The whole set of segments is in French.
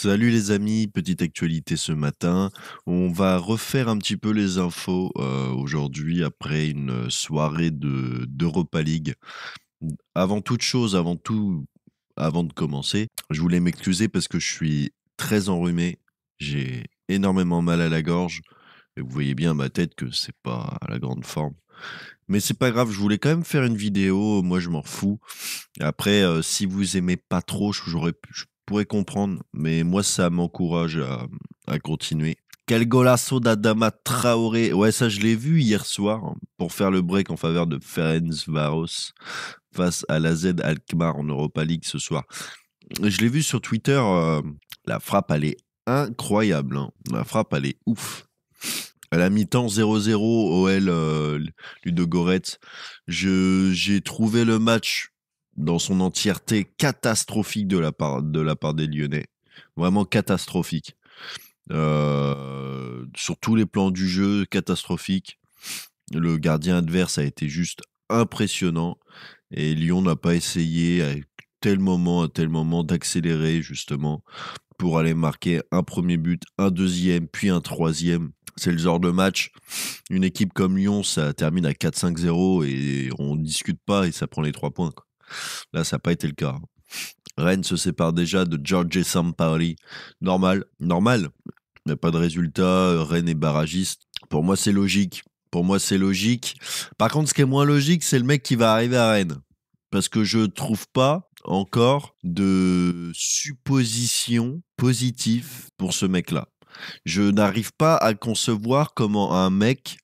Salut les amis, petite actualité ce matin. On va refaire un petit peu les infos aujourd'hui après une soirée d'Europa League. Avant toute chose, avant de commencer, je voulais m'excuser parce que je suis très enrhumé. J'ai énormément mal à la gorge et vous voyez bien à ma tête que c'est pas à la grande forme. Mais c'est pas grave, je voulais quand même faire une vidéo, moi je m'en fous. Après, si vous aimez pas trop, je pourrais comprendre, mais moi ça m'encourage à continuer. Quel golasso d'Adama Traoré! Ouais, ça je l'ai vu hier soir hein, pour faire le break en faveur de Ferencváros face à la Z Alkmaar en Europa League ce soir. Je l'ai vu sur Twitter, la frappe elle est incroyable, hein. La frappe elle est ouf. À la mi-temps 0-0 OL Ludogorets. J'ai trouvé le match dans son entièreté catastrophique de la part des Lyonnais. Vraiment catastrophique. Sur tous les plans du jeu, catastrophique. Le gardien adverse a été juste impressionnant. Et Lyon n'a pas essayé à tel moment d'accélérer justement pour aller marquer un premier but, un deuxième, puis un troisième. C'est le genre de match, une équipe comme Lyon, ça termine à 4-5-0 et on ne discute pas et ça prend les 3 points, quoi. Là, ça n'a pas été le cas. Rennes se sépare déjà de Jorge Sampaoli. Normal, normal. Il n'y a pas de résultat, Rennes est barragiste. Pour moi, c'est logique. Pour moi, c'est logique. Par contre, ce qui est moins logique, c'est le mec qui va arriver à Rennes. Parce que je trouve pas encore de supposition positive pour ce mec-là. Je n'arrive pas à concevoir comment un mec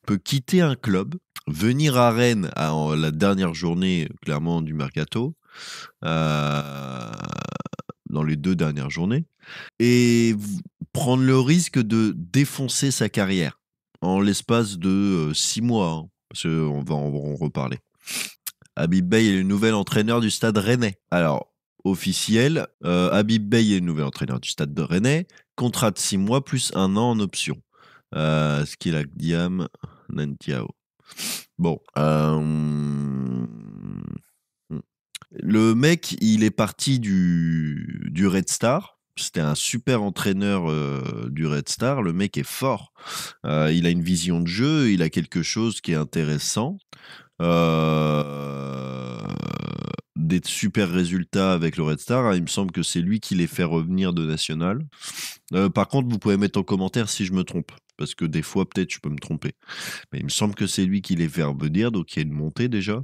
peut quitter un club, venir à Rennes à la dernière journée clairement du mercato, euh, dans les 2 dernières journées, et prendre le risque de défoncer sa carrière en l'espace de 6 mois, hein, parce qu'on va en reparler. Habib Bey est le nouvel entraîneur du Stade Rennais. Alors, officiel, Habib Bey est le nouvel entraîneur du Stade de Rennais. Contrat de 6 mois plus 1 an en option. Ce qui est la Diam Nantiao. Bon. Le mec, il est parti du Red Star. C'était un super entraîneur du Red Star. Le mec est fort. Il a une vision de jeu. Il a quelque chose qui est intéressant. Euh, des super résultats avec le Red Star, hein. Il me semble que c'est lui qui les fait revenir de National. Par contre, vous pouvez mettre en commentaire si je me trompe, parce que des fois, peut-être, je peux me tromper. Mais il me semble que c'est lui qui les fait revenir, donc il y a une montée déjà.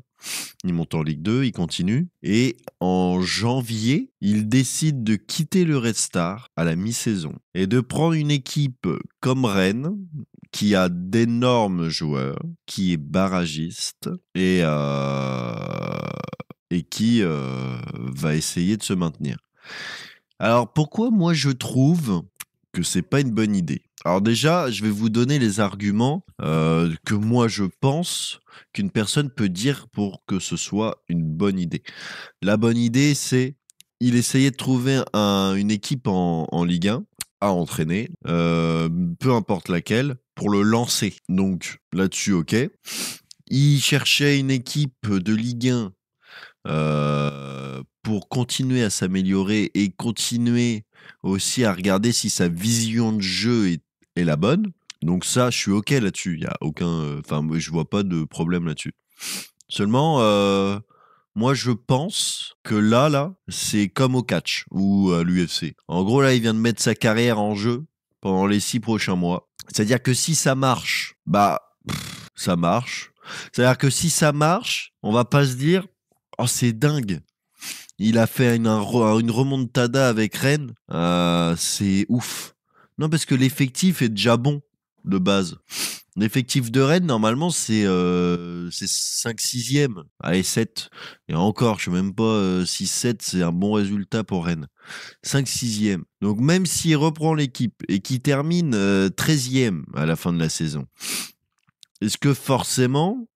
Il monte en Ligue 2, il continue. Et en janvier, il décide de quitter le Red Star à la mi-saison et de prendre une équipe comme Rennes, qui a d'énormes joueurs, qui est barragiste et qui va essayer de se maintenir. Alors pourquoi moi je trouve que c'est pas une bonne idée? Alors déjà, je vais vous donner les arguments que moi je pense qu'une personne peut dire pour que ce soit une bonne idée. La bonne idée, c'est il essayait de trouver une équipe en Ligue 1 à entraîner, peu importe laquelle, pour le lancer. Donc là-dessus, ok. Il cherchait une équipe de Ligue 1 pour continuer à s'améliorer et continuer aussi à regarder si sa vision de jeu est la bonne. Donc ça, je suis ok là-dessus. Il y a aucun, enfin, moi, je vois pas de problème là-dessus. Seulement, moi, je pense que là, c'est comme au catch ou à l'UFC. En gros, là, il vient de mettre sa carrière en jeu pendant les 6 prochains mois. C'est-à-dire que si ça marche, bah, ça marche. C'est-à-dire que si ça marche, on va pas se dire, oh, c'est dingue. Il a fait une remontada avec Rennes. C'est ouf. Non, parce que l'effectif est déjà bon de base. L'effectif de Rennes, normalement, c'est 5-6e. Allez, 7. Et encore, je ne sais même pas 6-7, c'est un bon résultat pour Rennes. 5-6e. Donc même s'il reprend l'équipe et qu'il termine 13e à la fin de la saison, est-ce que forcément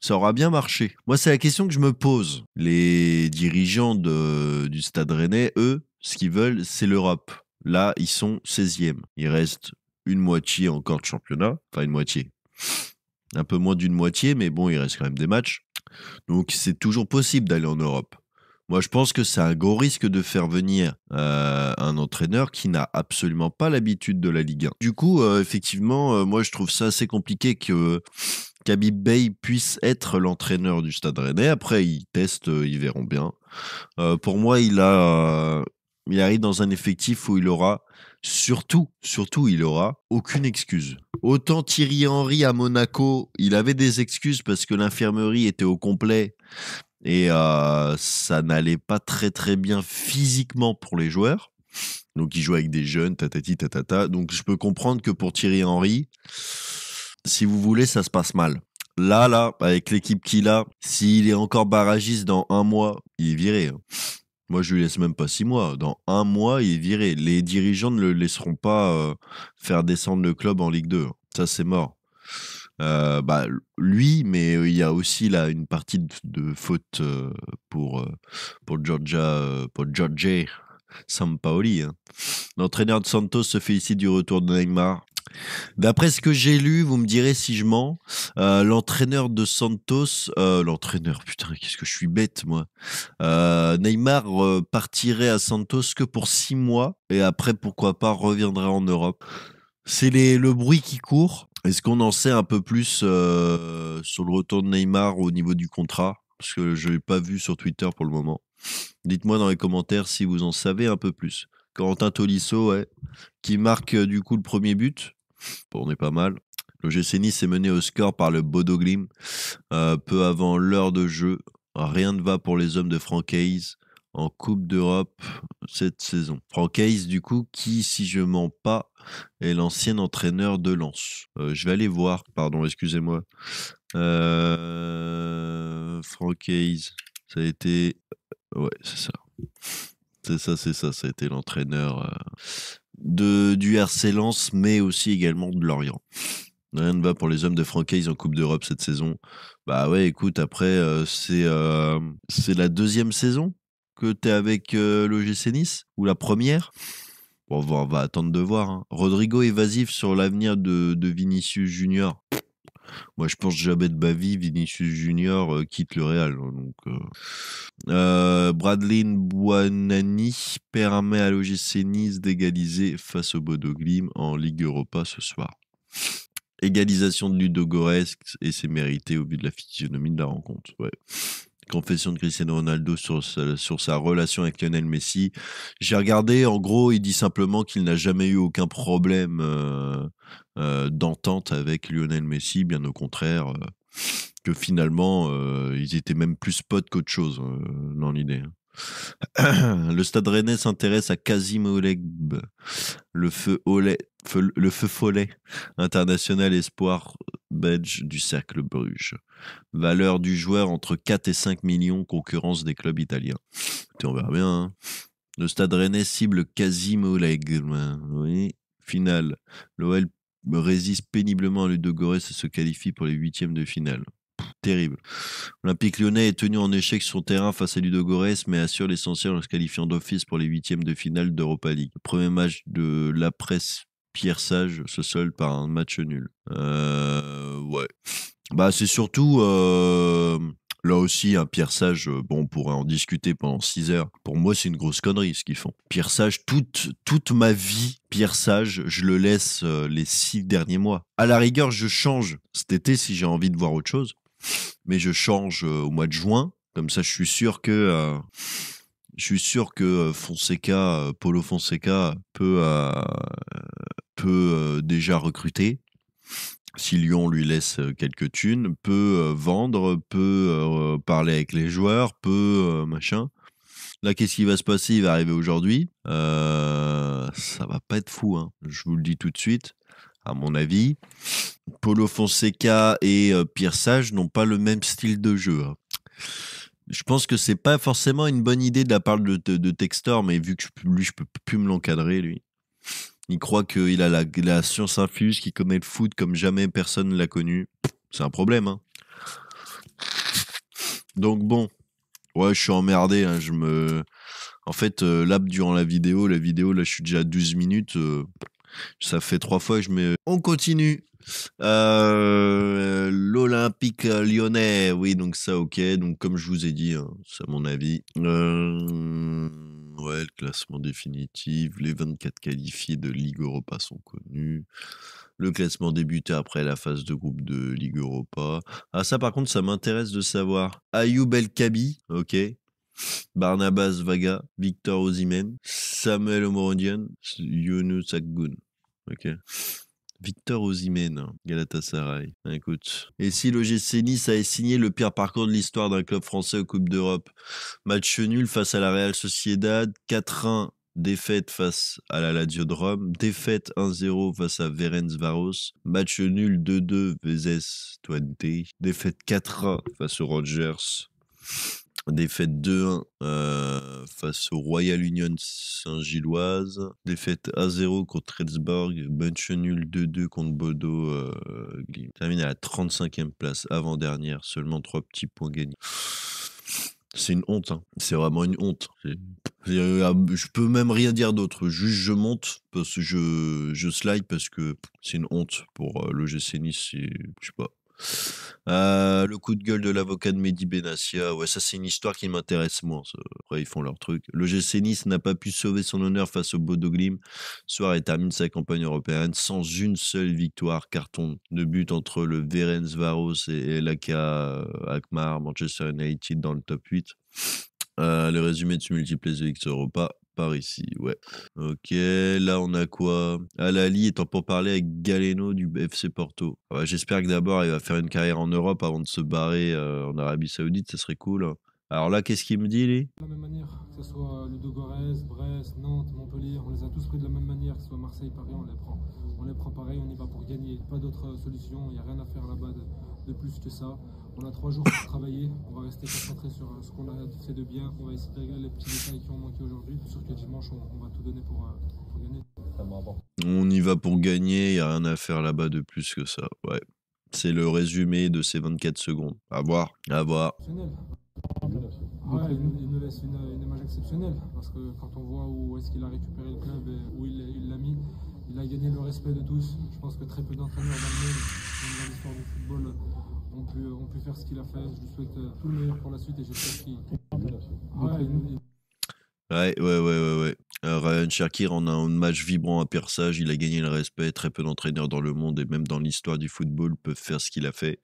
ça aura bien marché? Moi, c'est la question que je me pose. Les dirigeants du Stade Rennais, eux, ce qu'ils veulent, c'est l'Europe. Là, ils sont 16e. Il reste une moitié encore de championnat. Enfin, une moitié. Un peu moins d'une moitié, mais bon, il reste quand même des matchs. Donc, c'est toujours possible d'aller en Europe. Moi, je pense que c'est un gros risque de faire venir un entraîneur qui n'a absolument pas l'habitude de la Ligue 1. Du coup, effectivement, moi, je trouve ça assez compliqué que Khabib Bey puisse être l'entraîneur du Stade Rennais. Après, ils testent, ils verront bien. Pour moi, il arrive dans un effectif où il aura surtout, il aura aucune excuse. Autant Thierry Henry à Monaco, il avait des excuses parce que l'infirmerie était au complet et ça n'allait pas très très bien physiquement pour les joueurs. Donc il jouait avec des jeunes, tatati tatata. Donc je peux comprendre que pour Thierry Henry, si vous voulez, ça se passe mal. Là, avec l'équipe qu'il a, s'il est encore barragiste dans un mois, il est viré, hein. Moi, je lui laisse même pas 6 mois. Dans un mois, il est viré. Les dirigeants ne le laisseront pas faire descendre le club en Ligue 2. Ça, c'est mort. Bah, lui, mais il y a aussi là une partie de faute pour Giorgia Sampaoli, hein. L'entraîneur de Santos se félicite du retour de Neymar. D'après ce que j'ai lu, vous me direz si je mens, l'entraîneur de Santos, l'entraîneur, putain, qu'est-ce que je suis bête, moi. Neymar partirait à Santos que pour 6 mois et après, pourquoi pas, reviendrait en Europe. C'est le bruit qui court. Est-ce qu'on en sait un peu plus sur le retour de Neymar au niveau du contrat? Parce que je l'ai pas vu sur Twitter pour le moment. Dites-moi dans les commentaires si vous en savez un peu plus. Corentin Tolisso, ouais, qui marque du coup le premier but. Bon, on est pas mal. L'OGC Nice est mené au score par le Bodo Glimt peu avant l'heure de jeu. Rien ne va pour les hommes de Francaise en Coupe d'Europe cette saison. Francaise, du coup, qui, si je mens pas, est l'ancien entraîneur de Lens. Je vais aller voir, pardon, excusez-moi. Francaise, ça a été... Ouais, c'est ça. C'est ça, ça a été l'entraîneur du RC Lens, mais aussi également de Lorient. Rien ne va pour les hommes de Francaise en Coupe d'Europe cette saison. Bah ouais, écoute, après, c'est la deuxième saison que t'es avec l'OGC Nice? Ou la première? Bon, on va attendre de voir, hein. Rodrigo évasif sur l'avenir de Vinicius Junior. Moi, je pense jamais de ma vie, Vinicius Junior quitte le Real, hein, donc, Bradley Bouanani permet à l'OGC Nice d'égaliser face au Bodo Glimt en Ligue Europa ce soir. Égalisation de Ludogorets et c'est mérité au vu de la physionomie de la rencontre. Ouais. Confession de Cristiano Ronaldo sur sa relation avec Lionel Messi. J'ai regardé, en gros, il dit simplement qu'il n'a jamais eu aucun problème d'entente avec Lionel Messi, bien au contraire, que finalement, ils étaient même plus potes qu'autre chose dans l'idée. Le Stade Rennais s'intéresse à Kazim Olegb, le feu follet, international espoir belge du Cercle Bruges. Valeur du joueur entre 4 et 5 millions, concurrence des clubs italiens. On verra bien, hein. Le Stade Rennais cible Kazim Olegb. Oui. Finale. L'OL résiste péniblement à Ludogorets et se qualifie pour les 8e de finale. Terrible. L'Olympique Lyonnais est tenu en échec sur son terrain face à Ludogorets, mais assure l'essentiel en se qualifiant d'office pour les 8e de finale d'Europa League. Le premier match de la presse Pierre Sage se solde par un match nul. Ouais. Bah, c'est surtout là aussi un Pierre Sage. Bon, on pourrait en discuter pendant 6 heures. Pour moi, c'est une grosse connerie ce qu'ils font. Pierre Sage, toute ma vie, Pierre Sage, je le laisse les 6 derniers mois. À la rigueur, je change cet été si j'ai envie de voir autre chose. Mais je change au mois de juin. Comme ça, je suis sûr que Fonseca, Paulo Fonseca peut déjà recruter. Si Lyon lui laisse quelques thunes, peut vendre, peut parler avec les joueurs, peut machin. Là, qu'est-ce qui va se passer? Il va arriver aujourd'hui. Ça va pas être fou, hein. Je vous le dis tout de suite. À mon avis, Paulo Fonseca et Pierre Sage n'ont pas le même style de jeu, hein. Je pense que c'est pas forcément une bonne idée de la part de Textor, mais vu que lui, je peux plus me l'encadrer, lui. Il croit qu'il a la science infuse, qu'il connaît le foot comme jamais personne ne l'a connu. C'est un problème, hein. Donc bon, ouais, je suis emmerdé, hein. En fait, là, durant la vidéo, là, je suis déjà à 12 minutes. Ça fait 3 fois que je mets. On continue. L'Olympique lyonnais, oui, donc ça, ok. Donc, comme je vous ai dit, hein, c'est à mon avis. Ouais, le classement définitif. Les 24 qualifiés de Ligue Europa sont connus. Le classement débuté après la phase de groupe de Ligue Europa. Ah, ça, par contre, ça m'intéresse de savoir. Ayoub El Kabi, ok. Barnabas Vaga, Victor Osimhen, Samuel Omorodian, Younous Akgun. Ok. Victor Osimhen, hein, Galatasaray. Écoute. Et si l'OGC Nice avait signé le pire parcours de l'histoire d'un club français aux Coupes d'Europe? Match nul face à la Real Sociedad, 4-1 défaite face à la Lazio de Rome, défaite 1-0 face à Ferencváros, match nul 2-2 Vezes Twente, défaite 4-1 face aux Rangers, défaite 2-1 face au Royal Union Saint-Gilloise. Défaite 1-0 contre Regensburg. Match nul 2-2 contre Bodo Glimt. Termine à la 35e place, avant-dernière. Seulement 3 petits points gagnés. C'est une honte, hein. C'est vraiment une honte. Je peux même rien dire d'autre. Juste je monte, parce que je slide parce que c'est une honte pour l'OGC Nice. Je sais pas. Le coup de gueule de l'avocat de Mehdi Benassia, ouais, ça c'est une histoire qui m'intéresse moins. Ça. Après, ils font leur truc. Le GC Nice n'a pas pu sauver son honneur face au Bodo Glimt. Soir et termine sa campagne européenne sans une seule victoire. Carton de but entre le Ferencváros et l'AK Alkmaar, Manchester United dans le top 8. Le résumé de ce multiples victoires Europa. Par ici, ouais. Ok, là on a quoi? Alali étant pour parler avec Galeno du FC Porto. Ouais, j'espère que d'abord il va faire une carrière en Europe avant de se barrer en Arabie Saoudite, ça serait cool. Alors là, qu'est-ce qu'il me dit, lui? De la même manière, que ce soit Ludogorets, Brest, Nantes, Montpellier, on les a tous pris de la même manière, que ce soit Marseille, Paris, on les prend. On les prend pareil, on y va pour gagner. Pas d'autre solution, il n'y a rien à faire là-bas de plus que ça. On a 3 jours pour travailler, on va rester concentré sur ce qu'on a fait de bien, on va essayer de régler les petits détails qui ont manqué aujourd'hui. Je suis sûr que dimanche, on va tout donner pour gagner. On y va pour gagner, il n'y a rien à faire là-bas de plus que ça, ouais. C'est le résumé de ces 24 secondes. À voir, à voir. Ouais, il nous laisse une image exceptionnelle parce que quand on voit où est-ce qu'il a récupéré le club et où il l'a mis, il a gagné le respect de tous. Je pense que très peu d'entraîneurs dans le monde, dans l'histoire du football, ont pu faire ce qu'il a fait. Je lui souhaite tout le meilleur pour la suite et j'espère qu'il. Ouais. Ryan Cherki en a un match vibrant à Persage, il a gagné le respect. Très peu d'entraîneurs dans le monde et même dans l'histoire du football peuvent faire ce qu'il a fait.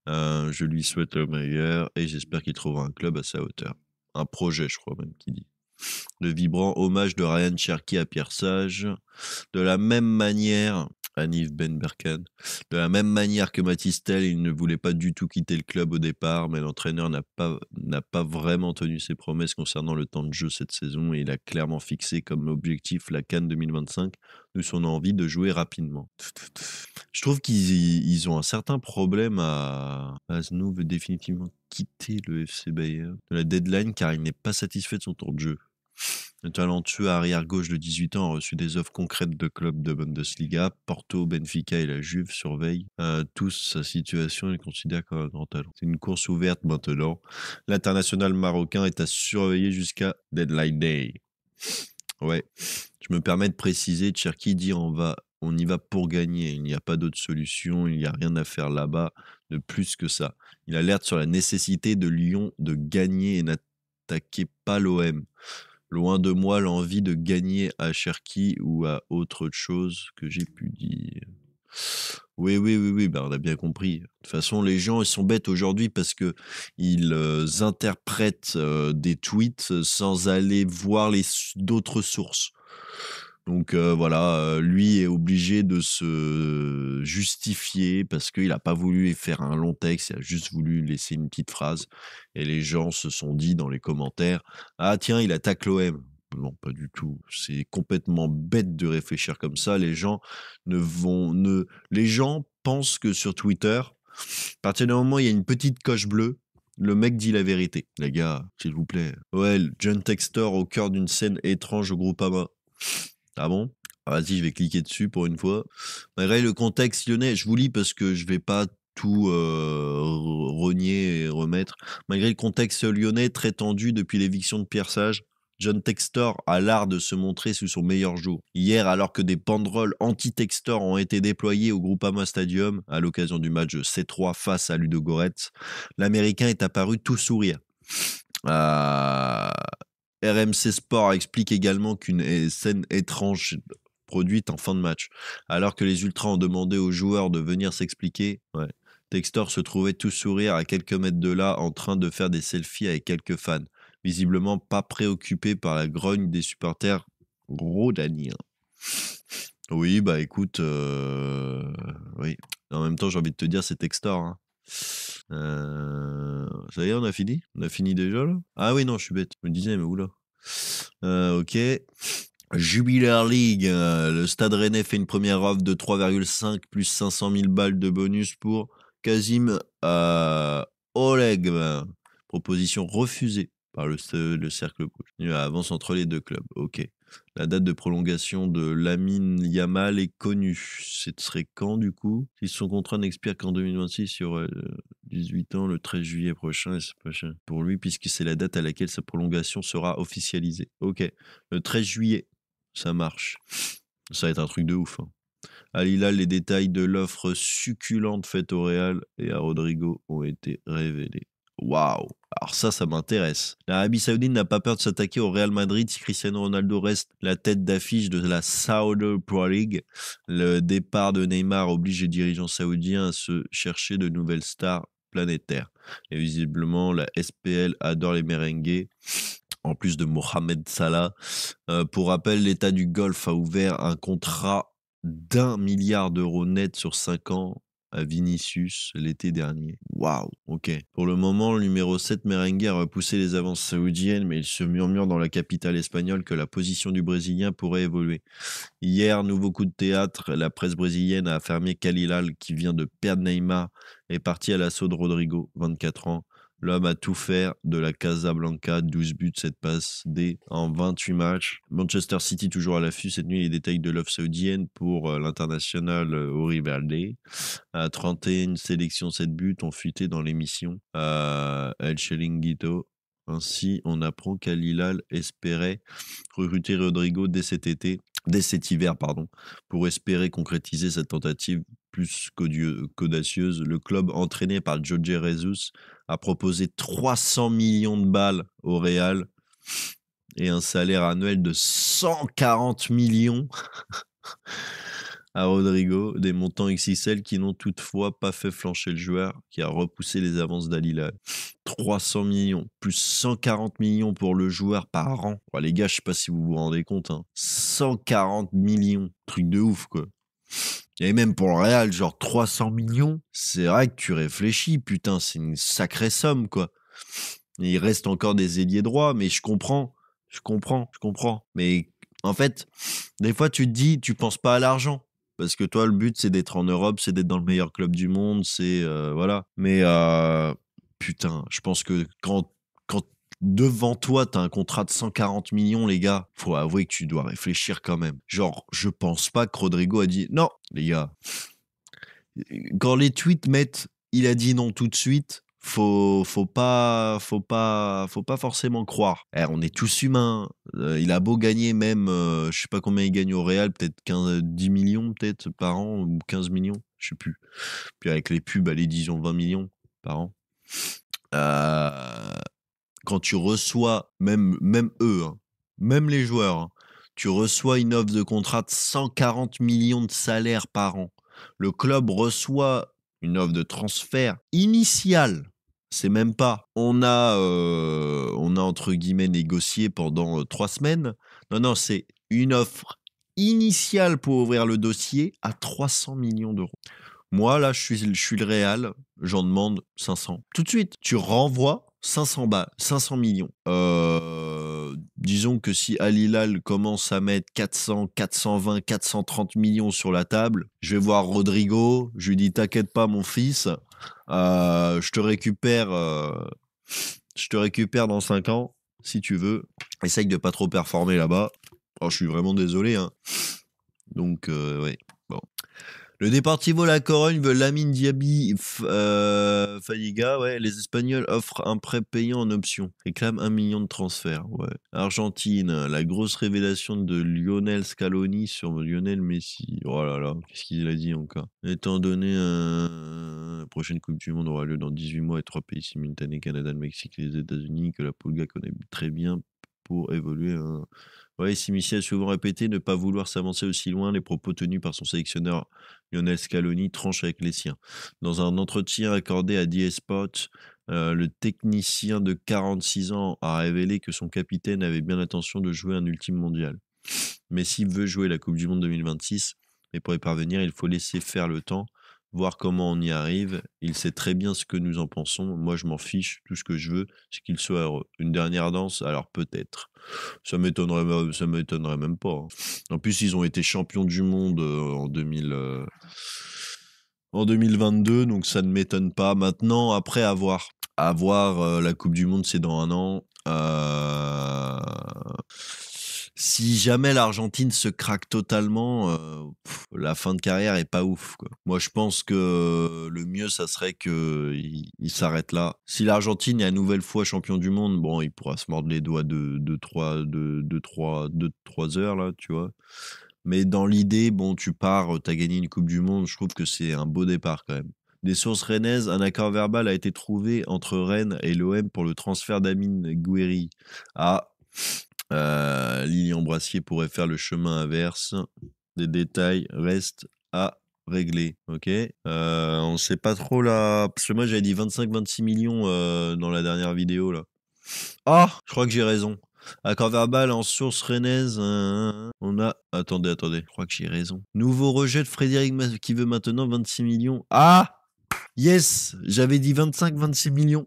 Je lui souhaite le meilleur et j'espère qu'il trouvera un club à sa hauteur. Un projet, je crois même qu'il dit. Le vibrant hommage de Ryan Cherki à Pierre Sage. De la même manière, Hanif Ben Berkan, de la même manière que Mathys Tel, il ne voulait pas du tout quitter le club au départ, mais l'entraîneur n'a pas vraiment tenu ses promesses concernant le temps de jeu cette saison et il a clairement fixé comme objectif la CAN 2025, d'où son envie de jouer rapidement. Je trouve qu'ils ont un certain problème à Asnou veut définitivement quitter le FC Bayern de la deadline car il n'est pas satisfait de son tour de jeu. Le talentueux arrière-gauche de 18 ans a reçu des offres concrètes de clubs de Bundesliga. Porto, Benfica et la Juve surveillent tous sa situation et le considèrent comme un grand talent. C'est une course ouverte maintenant. L'international marocain est à surveiller jusqu'à Deadline Day. Ouais, je me permets de préciser, Cherki dit on y va pour gagner. Il n'y a pas d'autre solution, il n'y a rien à faire là-bas de plus que ça. Il alerte sur la nécessité de Lyon de gagner et n'attaquer pas l'OM. Loin de moi l'envie de gagner à Cherki ou à autre chose que j'ai pu dire. Oui, bah on a bien compris. De toute façon, les gens, ils sont bêtes aujourd'hui parce que ils interprètent des tweets sans aller voir d'autres sources. Donc voilà, lui est obligé de se justifier parce qu'il n'a pas voulu faire un long texte, il a juste voulu laisser une petite phrase. Et les gens se sont dit dans les commentaires, ah tiens, il attaque l'OM. Non, pas du tout. C'est complètement bête de réfléchir comme ça. Les gens pensent que sur Twitter, à partir du moment où il y a une petite coche bleue, le mec dit la vérité. Les gars, s'il vous plaît. Ouais, John Textor au cœur d'une scène étrange au Groupama. Ah bon? Vas-y, je vais cliquer dessus pour une fois. Malgré le contexte lyonnais, je vous lis parce que je vais pas tout renier et remettre. Malgré le contexte lyonnais très tendu depuis l'éviction de Pierre Sage, John Textor a l'art de se montrer sous son meilleur jour. Hier, alors que des banderoles anti-Textor ont été déployées au Groupama Stadium à l'occasion du match de C3 face à Ludogorets, l'Américain est apparu tout sourire. RMC Sport explique également qu'une scène étrange produite en fin de match. Alors que les Ultras ont demandé aux joueurs de venir s'expliquer, Textor se trouvait tout sourire à quelques mètres de là en train de faire des selfies avec quelques fans, visiblement pas préoccupé par la grogne des supporters rhodaniens. Oui, bah écoute, oui. En même temps, j'ai envie de te dire, c'est Textor. Hein. Ça y est, on a fini? On a fini déjà là? Ah oui, non, je suis bête. Je me disais, mais oula. Ok. Jubilaire League, le Stade Rennais fait une première offre de 3,5 plus 500 000 balles de bonus pour Kazim Oleg. Proposition refusée par le cercle rouge. Avance entre les deux clubs. Ok. La date de prolongation de Lamine Yamal est connue. Ce serait quand du coup? Si son contrat n'expire qu'en 2026 sur 18 ans, le 13 juillet prochain, c'est pas cher pour lui, puisque c'est la date à laquelle sa prolongation sera officialisée. Ok. Le 13 juillet. Ça marche. Ça va être un truc de ouf. Hein. À Hilal, les détails de l'offre succulente faite au Real et à Rodrigo ont été révélés. Waouh! Alors ça m'intéresse. L'Arabie Saoudite n'a pas peur de s'attaquer au Real Madrid si Cristiano Ronaldo reste la tête d'affiche de la Saudi Pro League. Le départ de Neymar oblige les dirigeants saoudiens à se chercher de nouvelles stars planétaires. Et visiblement, la SPL adore les merengues. En plus de Mohamed Salah. Pour rappel, l'État du Golfe a ouvert un contrat d'1 milliard d'euros net sur 5 ans à Vinicius l'été dernier. Waouh, ok. Pour le moment, le numéro 7 merengue a repoussé les avances saoudiennes, mais il se murmure dans la capitale espagnole que la position du Brésilien pourrait évoluer. Hier, nouveau coup de théâtre, la presse brésilienne a affirmé qu'Al Hilal, qui vient de perdre Neymar, est parti à l'assaut de Rodrigo, 24 ans. L'homme a tout fait de la Casablanca, 12 buts, 7 passes D en 28 matchs. Manchester City toujours à l'affût. Cette nuit, les détails de l'offre saoudienne pour l'international Uribaldi. À 31 sélections, 7 buts ont fuité dans l'émission. El Chiringuito. Ainsi, on apprend qu'Al Hilal espérait recruter Rodrigo dès cet hiver, pour espérer concrétiser cette tentative plus qu'audacieuse. Le club entraîné par Jorge Jesus a proposé 300 millions de balles au Real et un salaire annuel de 140 millions à Rodrigo, des montants XXL qui n'ont toutefois pas fait flancher le joueur, qui a repoussé les avances d'Al Hilal. 300 millions, plus 140 millions pour le joueur par an. Oh, les gars, je sais pas si vous vous rendez compte. 140 millions, truc de ouf, quoi. Et même pour le Real, genre 300 millions, c'est vrai que tu réfléchis, putain, c'est une sacrée somme, quoi. Et il reste encore des ailiers droits, mais je comprends. Mais en fait, des fois, tu te dis, tu penses pas à l'argent. Parce que toi, le but, c'est d'être en Europe, c'est d'être dans le meilleur club du monde, c'est... voilà. Mais putain, je pense que quand devant toi, t'as un contrat de 140 millions, les gars, faut avouer que tu dois réfléchir quand même. Genre, je pense pas que Rodrigo a dit... Non, les gars. Quand les tweets mettent « il a dit non tout de suite », faut pas forcément croire. On est tous humains. Il a beau gagner même, je sais pas combien il gagne au Real, peut-être 10 millions peut-être par an ou 15 millions, je sais plus. Puis avec les pubs, allez, disons 20 millions par an. Quand tu reçois, même eux, même les joueurs, tu reçois une offre de contrat de 140 millions de salaire par an. Le club reçoit une offre de transfert initiale. C'est même pas. On a entre guillemets négocié pendant 3 semaines. Non, c'est une offre initiale pour ouvrir le dossier à 300 millions d'euros. Moi, là, je suis le Real, j'en demande 500. Tout de suite, tu renvoies 500 balles, 500 millions. Disons que si Al Hilal commence à mettre 400, 420, 430 millions sur la table, je vais voir Rodrigo, je lui dis t'inquiète pas mon fils, je te récupère dans 5 ans, si tu veux. Essaye de pas trop performer là-bas. Oh, je suis vraiment désolé. Donc, ouais. Bon. Le Deportivo La Corogne veut Lamine Diaby Fadiga, ouais. Les Espagnols offrent un prêt payant en option. Réclament 1 million de transferts, ouais. Argentine, la grosse révélation de Lionel Scaloni sur Lionel Messi. Oh là là, qu'est-ce qu'il a dit encore? Étant donné la prochaine Coupe du Monde aura lieu dans 18 mois et 3 pays simultanés, Canada, le Mexique et les États-Unis, que la Pulga connaît très bien pour évoluer. Ouais, Simici a souvent répété ne pas vouloir s'avancer aussi loin. Les propos tenus par son sélectionneur Lionel Scaloni tranchent avec les siens. Dans un entretien accordé à DS Sport, le technicien de 46 ans a révélé que son capitaine avait bien l'intention de jouer un ultime mondial. Messi veut jouer la Coupe du Monde 2026, mais pour y parvenir, il faut laisser faire le temps, voir comment on y arrive. Il sait très bien ce que nous en pensons. Moi, je m'en fiche. Tout ce que je veux, c'est qu'il soit heureux. Une dernière danse, alors peut-être. Ça m'étonnerait même pas. Hein. En plus, ils ont été champions du monde en 2022, donc ça ne m'étonne pas. Maintenant, après avoir la Coupe du Monde, c'est dans un an. Si jamais l'Argentine se craque totalement, la fin de carrière est pas ouf, quoi. Moi, je pense que le mieux, ça serait qu'il s'arrête là. Si l'Argentine est à nouvelle fois champion du monde, bon, il pourra se mordre les doigts de 3 heures, là, tu vois. Mais dans l'idée, bon, tu pars, t'as gagné une Coupe du Monde, je trouve que c'est un beau départ quand même. Des sources rennaises, un accord verbal a été trouvé entre Rennes et l'OM pour le transfert d'Amine Gouiri. Ah, Lilian Brassier pourrait faire le chemin inverse. Des détails restent à régler, ok. On ne sait pas trop là, parce que moi j'avais dit 25-26 millions dans la dernière vidéo là. Ah, je crois que j'ai raison. Accord verbal en source rennaise. On a. Attendez, je crois que j'ai raison. Nouveau rejet de Frédéric qui veut maintenant 26 millions. Ah, yes, j'avais dit 25-26 millions.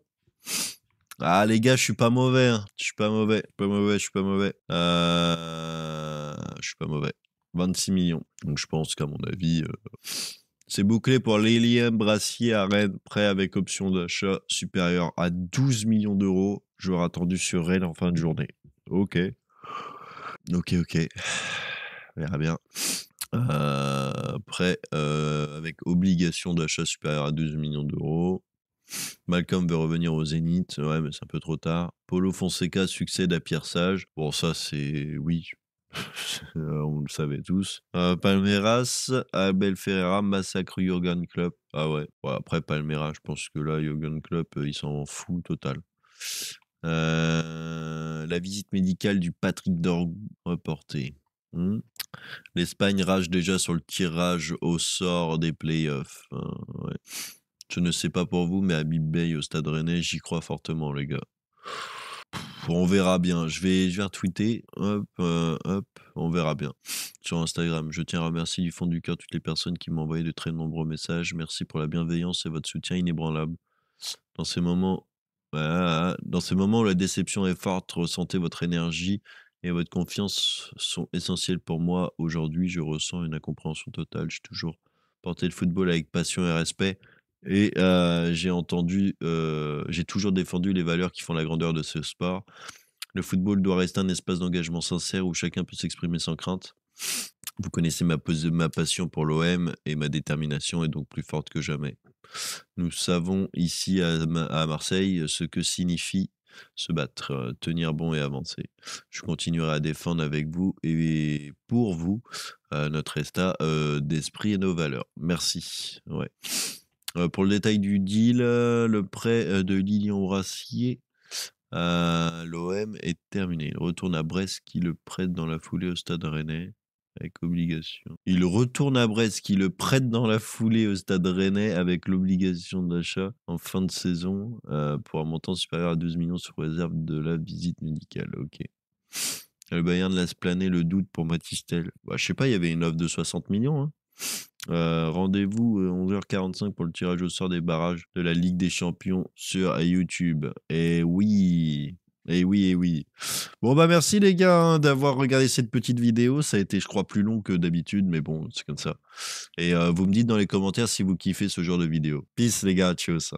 Ah les gars, je suis pas mauvais. Hein. Je suis pas mauvais. Je suis pas mauvais. 26 millions. Donc je pense qu'à mon avis, c'est bouclé pour Lilian Brassier à Rennes, prêt avec option d'achat supérieure à 12 millions d'euros. Joueur attendu sur Rennes en fin de journée. Ok. On verra bien. Prêt avec obligation d'achat supérieure à 12 millions d'euros. Malcolm veut revenir au Zénith. Ouais, mais c'est un peu trop tard. Paulo Fonseca succède à Pierre Sage. Bon, ça, c'est... Oui. On le savait tous. Palmeiras, Abel Ferreira massacre Jürgen Klopp. Ah ouais. Après Palmeiras, je pense que là, Jürgen Klopp, il s'en fout total. La visite médicale du Patrick Dorg reportée. L'Espagne rage déjà sur le tirage au sort des playoffs. Ouais. Je ne sais pas pour vous, mais Habib Beye au Stade Rennais, j'y crois fortement, les gars. On verra bien. Je vais retweeter. Hop, on verra bien. Sur Instagram. Je tiens à remercier du fond du cœur toutes les personnes qui m'ont envoyé de très nombreux messages. Merci pour la bienveillance et votre soutien inébranlable. Dans ces moments où la déception est forte, ressentez votre énergie et votre confiance sont essentielles pour moi. Aujourd'hui, je ressens une incompréhension totale. J'ai toujours porté le football avec passion et respect. Et j'ai toujours défendu les valeurs qui font la grandeur de ce sport. Le football doit rester un espace d'engagement sincère où chacun peut s'exprimer sans crainte. Vous connaissez ma passion pour l'OM et ma détermination est donc plus forte que jamais. Nous savons ici à Marseille ce que signifie se battre, tenir bon et avancer. Je continuerai à défendre avec vous et pour vous notre état d'esprit et nos valeurs. Merci. Ouais. Pour le détail du deal, le prêt de Lilian Brassier à l'OM est terminé. Il retourne à Brest qui le prête dans la foulée au Stade Rennais avec obligation. Il retourne à Brest qui le prête dans la foulée au Stade Rennais avec l'obligation d'achat en fin de saison pour un montant supérieur à 12 millions sous réserve de la visite médicale. Ok. Le Bayern laisse planer le doute pour Matistel. Je sais pas, il y avait une offre de 60 millions. Hein. Rendez-vous 11h45 pour le tirage au sort des barrages de la Ligue des Champions sur YouTube. Et oui. Bon merci les gars d'avoir regardé cette petite vidéo. Ça a été je crois plus long que d'habitude, mais bon c'est comme ça. Et vous me dites dans les commentaires si vous kiffez ce genre de vidéo. Peace les gars, tchuss.